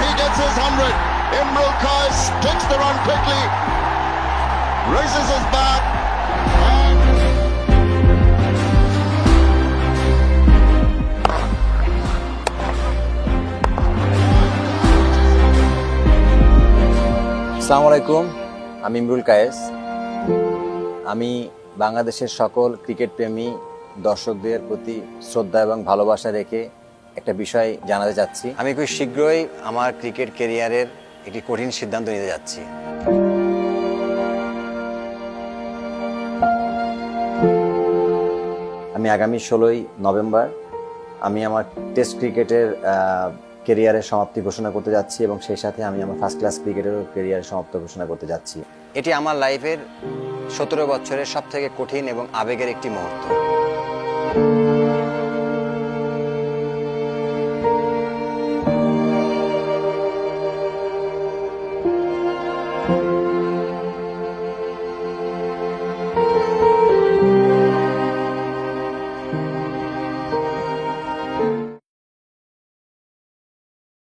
he gets his 100. Imrul Qais takes the run quickly, raises his bat. আসসালামু আলাইকুম, আমি ইমরুল কায়েস। আমি বাংলাদেশের সকল ক্রিকেট প্রেমী দর্শকদের প্রতি শ্রদ্ধা এবং ভালোবাসা রেখে একটা বিষয় জানাতে চাচ্ছি। আমি খুব শীঘ্রই আমার ক্রিকেট ক্যারিয়ারের একটি কঠিন সিদ্ধান্ত নিতে যাচ্ছি। আমি আগামী 16ই নভেম্বর আমি আমার টেস্ট ক্রিকেটের ক্যারিয়ারের সমাপ্তি ঘোষণা করতে যাচ্ছি এবং সেই সাথে আমি আমার ফার্স্ট ক্লাস ক্রিকেটেরও ক্যারিয়ারের সমাপ্তি ঘোষণা করতে যাচ্ছি। এটি আমার লাইফের 17 বছরের সবথেকে কঠিন এবং আবেগের একটি মুহূর্ত।